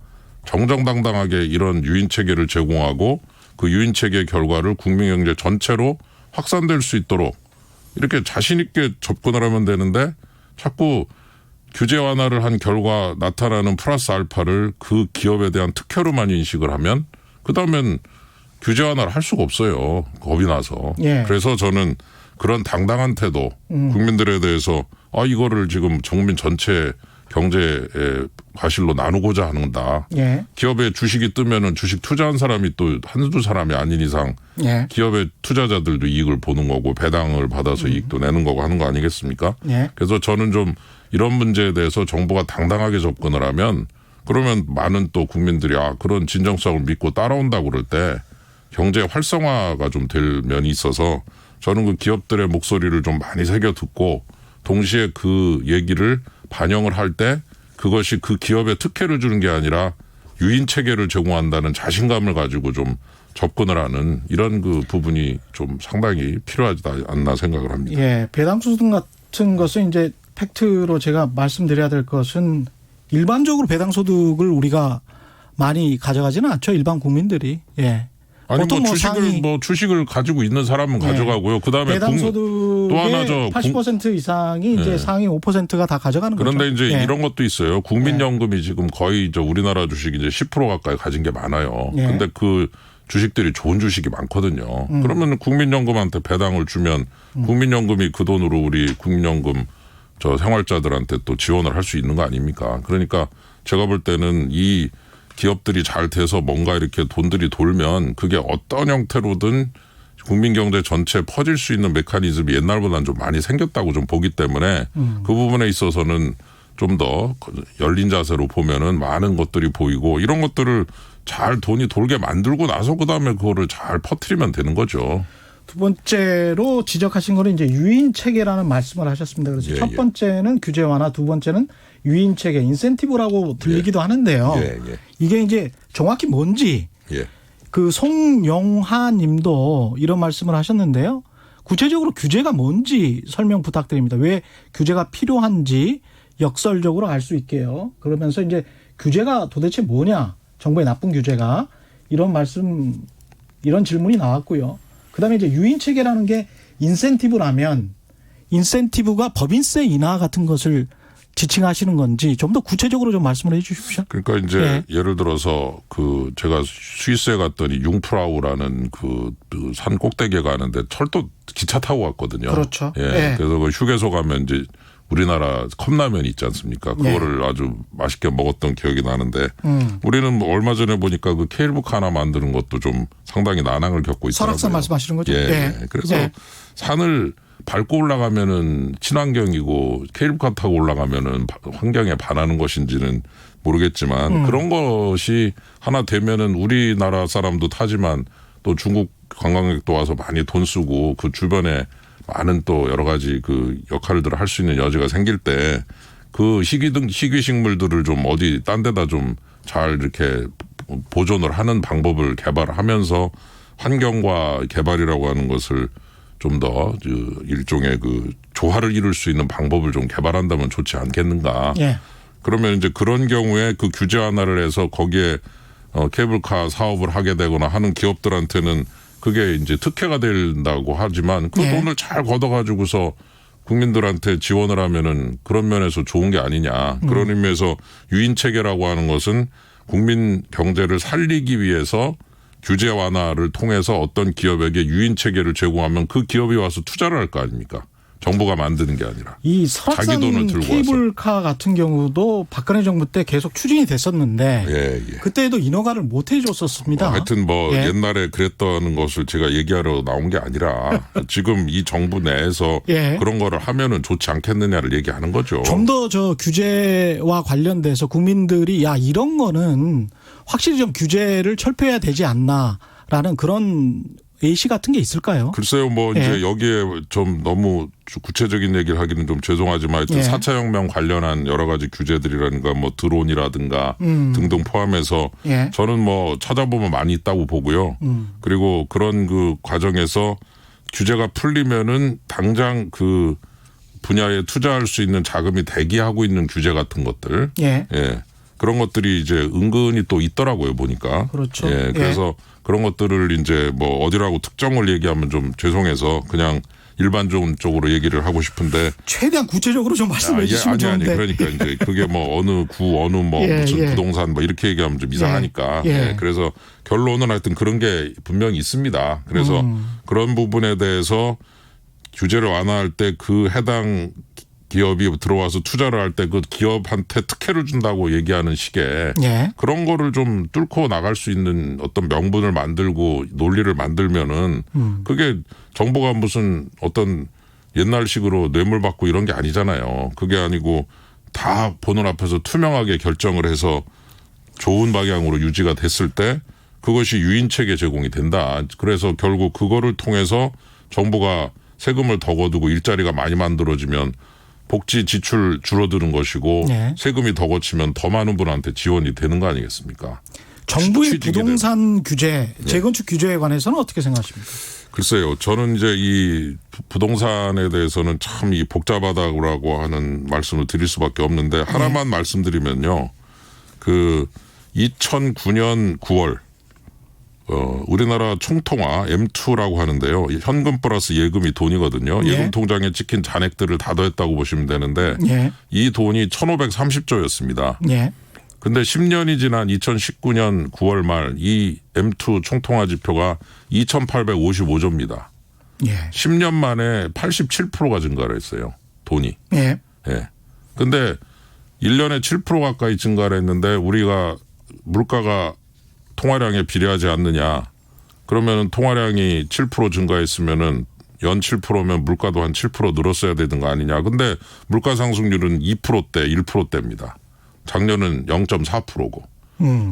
정정당당하게 이런 유인 체계를 제공하고 그 유인 체계 결과를 국민 경제 전체로 확산될 수 있도록 이렇게 자신 있게 접근을 하면 되는데 자꾸 규제 완화를 한 결과 나타나는 플러스 알파를 그 기업에 대한 특혜로만 인식을 하면 그다음엔 규제 완화를 할 수가 없어요. 겁이 나서. 예. 그래서 저는 그런 당당한 태도 국민들에 대해서 이거를 지금 국민 전체 경제의 과실로 나누고자 하는다. 예. 기업에 주식이 뜨면은 주식 투자한 사람이 또 한두 사람이 아닌 이상 예. 기업의 투자자들도 이익을 보는 거고 배당을 받아서 이익도 내는 거고 하는 거 아니겠습니까? 예. 그래서 저는 좀 이런 문제에 대해서 정부가 당당하게 접근을 하면 그러면 많은 또 국민들이 그런 진정성을 믿고 따라온다고 그럴 때 경제 활성화가 좀 될 면이 있어서 저는 그 기업들의 목소리를 좀 많이 새겨 듣고 동시에 그 얘기를 반영을 할 때 그것이 그 기업에 특혜를 주는 게 아니라 유인 체계를 제공한다는 자신감을 가지고 좀 접근을 하는 이런 그 부분이 좀 상당히 필요하지 않나 생각을 합니다. 예. 배당소득 같은 것은 이제 팩트로 제가 말씀드려야 될 것은 일반적으로 배당소득을 우리가 많이 가져가지는 않죠. 일반 국민들이. 예. 아니 보통 주식을 가지고 있는 사람은 가져가고요. 그다음에 배당소득의 또 하나 80% 이상이 이제 상위 5%가 다 가져가는 거죠. 그런데 이제 이런 것도 있어요. 국민연금이 지금 거의 우리나라 주식 이제 10% 가까이 가진 게 많아요. 근데 그 주식들이 좋은 주식이 많거든요. 그러면 국민연금한테 배당을 주면 국민연금이 그 돈으로 우리 국민연금 생활자들한테 또 지원을 할 수 있는 거 아닙니까? 그러니까 제가 볼 때는 이 기업들이 잘 돼서 뭔가 이렇게 돈들이 돌면 그게 어떤 형태로든 국민 경제 전체에 퍼질 수 있는 메커니즘이 옛날보다는 좀 많이 생겼다고 좀 보기 때문에 그 부분에 있어서는 좀 더 열린 자세로 보면은 많은 것들이 보이고 이런 것들을 잘 돈이 돌게 만들고 나서 그다음에 그거를 잘 퍼뜨리면 되는 거죠. 두 번째로 지적하신 거는 이제 유인 체계라는 말씀을 하셨습니다. 그래서 첫 번째는 규제 완화, 두 번째는 유인 체계, 인센티브라고 들리기도 하는데요. 이게 이제 정확히 뭔지 그 송영하 님도 이런 말씀을 하셨는데요. 구체적으로 규제가 뭔지 설명 부탁드립니다. 왜 규제가 필요한지 역설적으로 알 수 있게요. 그러면서 이제 규제가 도대체 뭐냐? 정부의 나쁜 규제가 이런 질문이 나왔고요. 그다음에 이제 유인 체계라는 게 인센티브라면 인센티브가 법인세 인하 같은 것을 지칭하시는 건지 좀 더 구체적으로 좀 말씀을 해 주십시오. 그러니까 이제 예를 들어서 제가 스위스에 갔더니 융프라우라는 그 산 꼭대기에 가는데 철도 기차 타고 갔거든요. 그렇죠. 그래서 그 휴게소 가면 이제 우리나라 컵라면 있지 않습니까? 그거를 아주 맛있게 먹었던 기억이 나는데 우리는 뭐 얼마 전에 보니까 그 케이블카 하나 만드는 것도 좀 상당히 난항을 겪고 있더라고요. 설악산 말씀하시는 거죠? 그래서 산을 밟고 올라가면은 친환경이고 케이블카 타고 올라가면은 환경에 반하는 것인지는 모르겠지만 그런 것이 하나 되면은 우리나라 사람도 타지만 또 중국 관광객도 와서 많이 돈 쓰고 그 주변에 많은 또 여러 가지 그 역할들을 할 수 있는 여지가 생길 때 그 희귀식물들을 좀 어디 딴 데다 좀 잘 이렇게 보존을 하는 방법을 개발하면서 환경과 개발이라고 하는 것을 좀 더 일종의 그 조화를 이룰 수 있는 방법을 좀 개발한다면 좋지 않겠는가. 그러면 이제 그런 경우에 그 규제 완화를 해서 거기에 케이블카 사업을 하게 되거나 하는 기업들한테는 그게 이제 특혜가 된다고 하지만 그 돈을 잘 걷어가지고서 국민들한테 지원을 하면은 그런 면에서 좋은 게 아니냐. 그런 의미에서 유인체계라고 하는 것은 국민 경제를 살리기 위해서 규제 완화를 통해서 어떤 기업에게 유인체계를 제공하면 그 기업이 와서 투자를 할 거 아닙니까? 정부가 만드는 게 아니라. 이 자기 돈을 설악산 들고 케이블카 같은 경우도 박근혜 정부 때 계속 추진이 됐었는데 예. 그때도 인허가를 못 해줬었습니다. 하여튼 예. 옛날에 그랬다는 것을 제가 얘기하러 나온 게 아니라 지금 이 정부 내에서 예. 그런 거를 하면은 좋지 않겠느냐를 얘기하는 거죠. 좀 더 저 규제와 관련돼서 국민들이 야 이런 거는 확실히 좀 규제를 철폐해야 되지 않나라는 그런 예시 같은 게 있을까요? 글쎄요, 예. 이제 여기에 좀 너무 구체적인 얘기를 하기는 좀 죄송하지만 하여튼 예. 4차 혁명 관련한 여러 가지 규제들이라든가 드론이라든가 등등 포함해서 예. 저는 찾아보면 많이 있다고 보고요. 그리고 그런 그 과정에서 규제가 풀리면은 당장 그 분야에 투자할 수 있는 자금이 대기하고 있는 규제 같은 것들. 예. 예. 그런 것들이 이제 은근히 또 있더라고요, 보니까. 그렇죠. 예. 그래서 그런 것들을 이제 어디라고 특정을 얘기하면 좀 죄송해서 그냥 일반적으로 얘기를 하고 싶은데. 최대한 구체적으로 좀 말씀해 주시면 좋은데. 그러니까 이제 그게 어느 구, 어느 무슨 부동산 이렇게 얘기하면 좀 이상하니까. 예. 그래서 결론은 하여튼 그런 게 분명히 있습니다. 그래서 그런 부분에 대해서 규제를 완화할 때 그 해당 기업이 들어와서 투자를 할 때 그 기업한테 특혜를 준다고 얘기하는 식의 예. 그런 거를 좀 뚫고 나갈 수 있는 어떤 명분을 만들고 논리를 만들면은 그게 정부가 무슨 어떤 옛날식으로 뇌물 받고 이런 게 아니잖아요. 그게 아니고 다 보는 앞에서 투명하게 결정을 해서 좋은 방향으로 유지가 됐을 때 그것이 유인체계 제공이 된다. 그래서 결국 그거를 통해서 정부가 세금을 더 거두고 일자리가 많이 만들어지면 복지 지출 줄어드는 것이고 네. 세금이 더 거치면 더 많은 분한테 지원이 되는 거 아니겠습니까? 정부의 취직이 부동산 규제, 재건축 규제에 관해서는 어떻게 생각하십니까? 글쎄요. 저는 이제 이 부동산에 대해서는 참 이 복잡하다고 하는 말씀을 드릴 수밖에 없는데 하나만 말씀드리면요. 그 2009년 9월 우리나라 총통화 M2라고 하는데요. 현금 플러스 예금이 돈이거든요. 예. 예금 통장에 찍힌 잔액들을 다 더했다고 보시면 되는데 예. 이 돈이 1530조였습니다. 예. 근데 10년이 지난 2019년 9월 말 이 M2 총통화 지표가 2855조입니다. 예. 10년 만에 87%가 증가를 했어요. 돈이. 예. 예. 근데 1년에 7% 가까이 증가를 했는데 우리가 물가가 통화량에 비례하지 않느냐. 그러면 통화량이 7% 증가했으면은 연 7%면 물가도 한 7% 늘었어야 되는 거 아니냐. 근데 물가 상승률은 2%대, 1%대입니다. 작년은 0.4%고.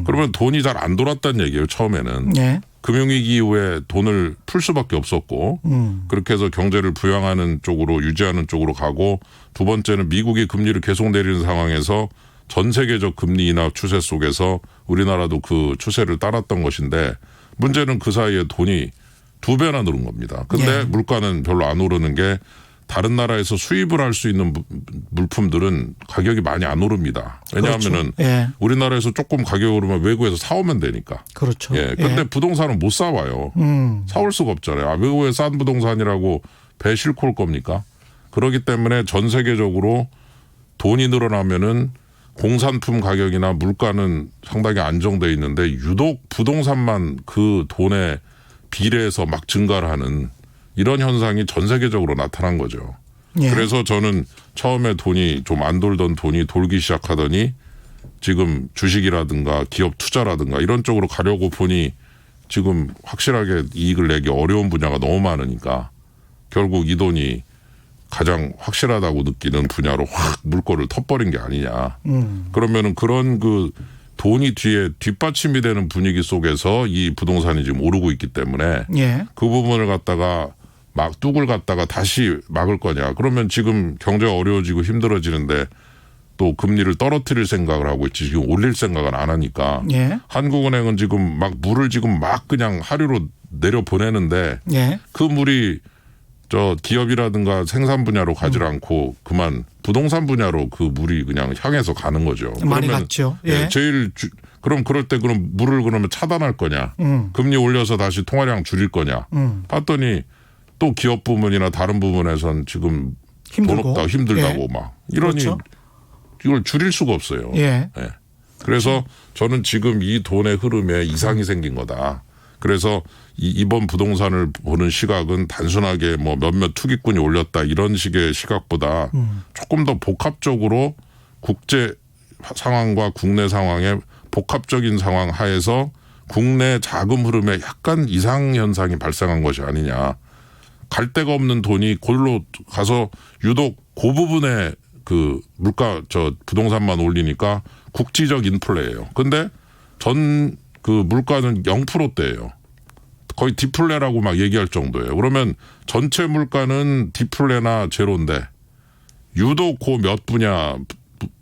그러면 돈이 잘 안 돌았다는 얘기예요. 처음에는. 예. 금융위기 이후에 돈을 풀 수밖에 없었고 그렇게 해서 경제를 부양하는 쪽으로 유지하는 쪽으로 가고 두 번째는 미국이 금리를 계속 내리는 상황에서 전 세계적 금리 인하 추세 속에서 우리나라도 그 추세를 따랐던 것인데 문제는 그 사이에 돈이 2배나 늘은 겁니다. 근데 예. 물가는 별로 안 오르는 게 다른 나라에서 수입을 할 수 있는 물품들은 가격이 많이 안 오릅니다. 왜냐하면은 그렇죠. 예. 우리나라에서 조금 가격이 오르면 외국에서 사오면 되니까. 그렇죠. 예. 근데 부동산은 못 사와요. 사올 수가 없잖아요. 외국에 싼 부동산이라고 배 싣고 올 겁니까? 그렇기 때문에 전 세계적으로 돈이 늘어나면은 공산품 가격이나 물가는 상당히 안정돼 있는데 유독 부동산만 그 돈에 비례해서 막 증가를 하는 이런 현상이 전 세계적으로 나타난 거죠. 예. 그래서 저는 처음에 돈이 좀 안 돌던 돈이 돌기 시작하더니 지금 주식이라든가 기업 투자라든가 이런 쪽으로 가려고 보니 지금 확실하게 이익을 내기 어려운 분야가 너무 많으니까 결국 이 돈이 가장 확실하다고 느끼는 분야로 확 물꼬를 터버린 게 아니냐. 그러면은 그런 그 돈이 뒤에 뒷받침이 되는 분위기 속에서 이 부동산이 지금 오르고 있기 때문에 예. 그 부분을 갖다가 막 뚝을 갖다가 다시 막을 거냐. 그러면 지금 경제가 어려워지고 힘들어지는데 또 금리를 떨어뜨릴 생각을 하고 있지 지금 올릴 생각은 안 하니까 예. 한국은행은 지금 막 물을 지금 막 그냥 하류로 내려 보내는데 예. 그 물이 저 기업이라든가 생산 분야로 가지 않고 그만 부동산 분야로 그 물이 그냥 향해서 가는 거죠. 많이 그러면 갔죠. 예. 제일 그럼 그럴 때 그럼 물을 그러면 차단할 거냐? 금리 올려서 다시 통화량 줄일 거냐? 봤더니 또 기업 부문이나 다른 부분에선 지금 힘들고. 돈 없다 힘들다고 예. 막 이러니 그렇죠. 이걸 줄일 수가 없어요. 예. 예. 그래서 저는 지금 이 돈의 흐름에 이상이 생긴 거다. 그래서 이번 부동산을 보는 시각은 단순하게 뭐 몇몇 투기꾼이 올렸다 이런 식의 시각보다 조금 더 복합적으로 국제 상황과 국내 상황의 복합적인 상황 하에서 국내 자금 흐름에 약간 이상 현상이 발생한 것이 아니냐. 갈 데가 없는 돈이 골로 가서 유독 그 부분에 그 물가 부동산만 올리니까 국지적 인플레예요. 근데 전 그 물가는 0%대예요. 거의 디플레라고 막 얘기할 정도예요. 그러면 전체 물가는 디플레나 제로인데 유독 그 몇 분야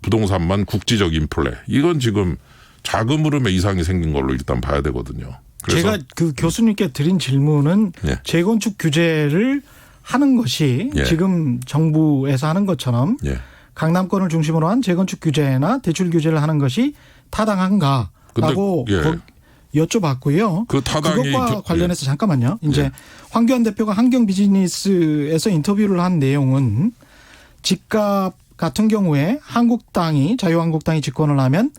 부동산만 국지적 인플레. 이건 지금 자금 흐름에 이상이 생긴 걸로 일단 봐야 되거든요. 그래서 제가 그 교수님께 드린 질문은 예. 재건축 규제를 하는 것이 예. 지금 정부에서 하는 것처럼 예. 강남권을 중심으로 한 재건축 규제나 대출 규제를 하는 것이 타당한가라고 근데, 여쭤봤고요. 그 타당이 그것과 관련해서 잠깐만요. 이제 황교안 대표가 환경 비즈니스에서 인터뷰를 한 내용은 집값 같은 경우에 자유한국당이 집권을 하면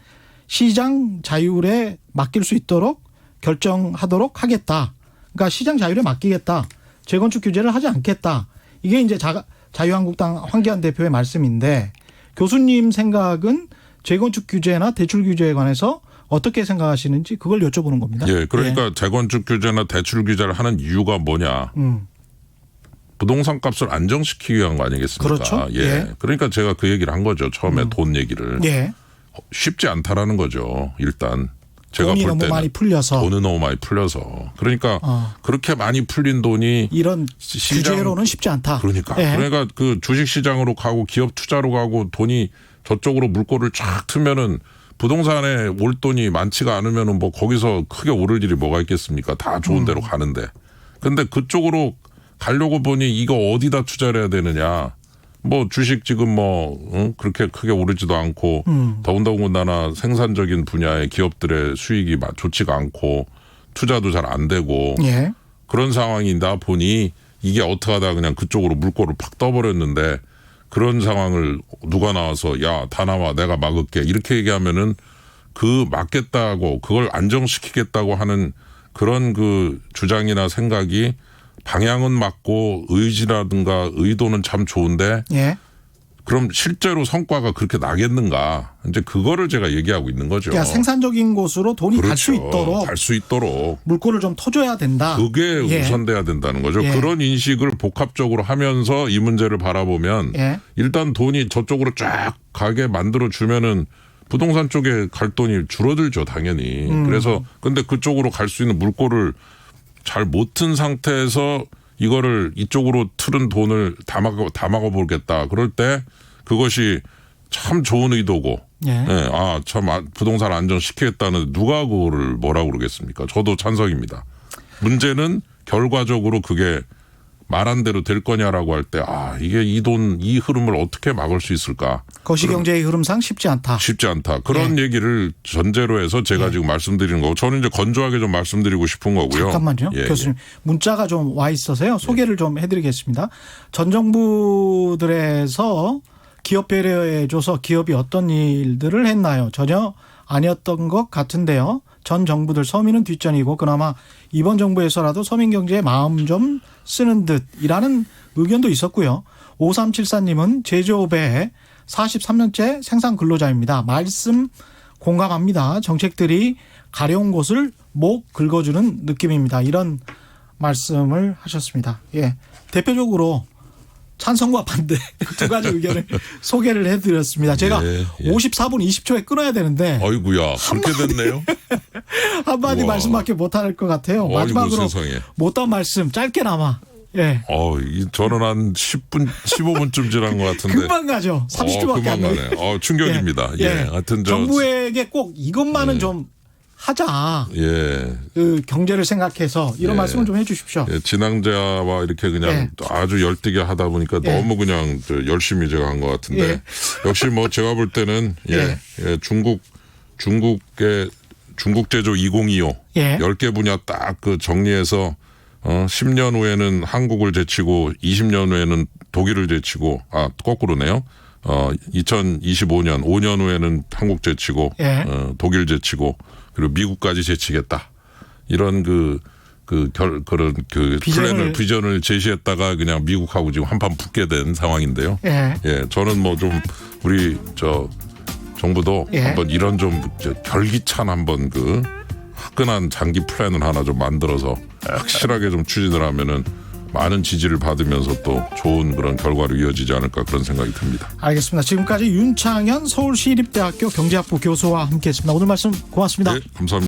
시장 자율에 맡길 수 있도록 결정하도록 하겠다. 그러니까 시장 자율에 맡기겠다. 재건축 규제를 하지 않겠다. 이게 이제 자유한국당 황교안 대표의 말씀인데 교수님 생각은 재건축 규제나 대출 규제에 관해서 어떻게 생각하시는지 그걸 여쭤보는 겁니다. 예, 그러니까 재건축 규제나 대출 규제를 하는 이유가 뭐냐. 부동산 값을 안정시키기 위한 거 아니겠습니까? 그렇죠. 예. 예. 그러니까 제가 그 얘기를 한 거죠. 처음에 돈 얘기를. 예. 쉽지 않다라는 거죠. 일단. 제가 돈이 볼 너무 때는 많이 풀려서. 돈이 너무 많이 풀려서. 그러니까 그렇게 많이 풀린 돈이 이런 시장- 규제로는 쉽지 않다. 그러니까. 예. 그러니까 그 주식 시장으로 가고 기업 투자로 가고 돈이 저쪽으로 물꼬를 쫙 트면은 부동산에 올 돈이 많지가 않으면은 뭐 거기서 크게 오를 일이 뭐가 있겠습니까? 다 좋은 데로 가는데. 근데 그쪽으로 가려고 보니 이거 어디다 투자를 해야 되느냐. 뭐 주식 지금 그렇게 크게 오르지도 않고 더군다나 생산적인 분야의 기업들의 수익이 좋지가 않고 투자도 잘 안 되고 예. 그런 상황이다 보니 이게 어떻게 하다 그냥 그쪽으로 물꼬를 팍 떠버렸는데 그런 상황을 누가 나와서 야, 다 나와 내가 막을게 이렇게 얘기하면은 그 막겠다고 그걸 안정시키겠다고 하는 그런 그 주장이나 생각이 방향은 맞고 의지라든가 의도는 참 좋은데 예. 그럼 실제로 성과가 그렇게 나겠는가 이제 그거를 제가 얘기하고 있는 거죠. 그러니까 생산적인 곳으로 돈이 갈 수 있도록 갈 수 있도록 물꼬를 좀 터줘야 된다. 그게 예. 우선돼야 된다는 거죠. 예. 그런 인식을 복합적으로 하면서 이 문제를 바라보면 예. 일단 돈이 저쪽으로 쫙 가게 만들어 주면은 부동산 쪽에 갈 돈이 줄어들죠, 당연히. 그래서 근데 그쪽으로 갈 수 있는 물꼬를 잘 못 튼 상태에서 이거를 이쪽으로 틀은 돈을 다 막아보겠다. 그럴 때 그것이 참 좋은 의도고, 예. 예, 참 부동산 안정시키겠다는 누가 그거를 뭐라고 그러겠습니까? 저도 찬성입니다. 문제는 결과적으로 그게 말한 대로 될 거냐라고 할 때, 이게 이 흐름을 어떻게 막을 수 있을까? 거시경제의 흐름상 쉽지 않다. 쉽지 않다. 그런 얘기를 전제로 해서 제가 지금 말씀드리는 거고, 저는 이제 건조하게 좀 말씀드리고 싶은 거고요. 잠깐만요. 예, 교수님. 문자가 좀 와 있어서요. 소개를 좀 해드리겠습니다. 전 정부들에서 기업 배려해줘서 기업이 어떤 일들을 했나요? 전혀 아니었던 것 같은데요. 전 정부들 서민은 뒷전이고 그나마 이번 정부에서라도 서민 경제에 마음 좀 쓰는 듯이라는 의견도 있었고요. 5374님은 제조업의 43년째 생산 근로자입니다. 말씀 공감합니다. 정책들이 가려운 곳을 목 긁어주는 느낌입니다. 이런 말씀을 하셨습니다. 예, 대표적으로 찬성과 반대 두 가지 의견을 소개를 해드렸습니다. 제가 54분 20초에 끊어야 되는데 어이구야 그렇게 됐네요. 한마디 우와. 말씀밖에 못할 것 같아요. 마지막으로 세상에. 못한 말씀 짧게나마. 예. 저는 한 10분, 15분쯤 지난 것 같은데. 금방 가죠. 30초밖에 안 금방 가요. 가네. 충격입니다. 예. 하여튼 정부에게 꼭 이것만은 좀 하자. 그 경제를 생각해서 이런 말씀을 좀 해 주십시오. 진앙자와 이렇게 그냥 아주 열띠게 하다 보니까 너무 그냥 열심히 제가 한 것 같은데. 역시 뭐 제가 볼 때는 중국의 중국제조 2025 10개 분야 딱 그 정리해서 10년 후에는 한국을 제치고 20년 후에는 독일을 제치고 거꾸로네요. 2025년 5년 후에는 한국 제치고 예. 독일 제치고 그리고 미국까지 제치겠다. 이런 그런 비전을 제시했다가 그냥 미국하고 지금 한판 붙게 된 상황인데요. 예. 예, 저는 뭐 좀 우리 정부도 예. 한번 이런 좀 결기찬 한번 화끈한 장기 플랜을 하나 좀 만들어서 확실하게 좀 추진을 하면은 많은 지지를 받으면서 또 좋은 그런 결과로 이어지지 않을까 그런 생각이 듭니다. 알겠습니다. 지금까지 윤창현 서울시립대학교 경제학부 교수와 함께했습니다. 오늘 말씀 고맙습니다. 네, 감사합니다.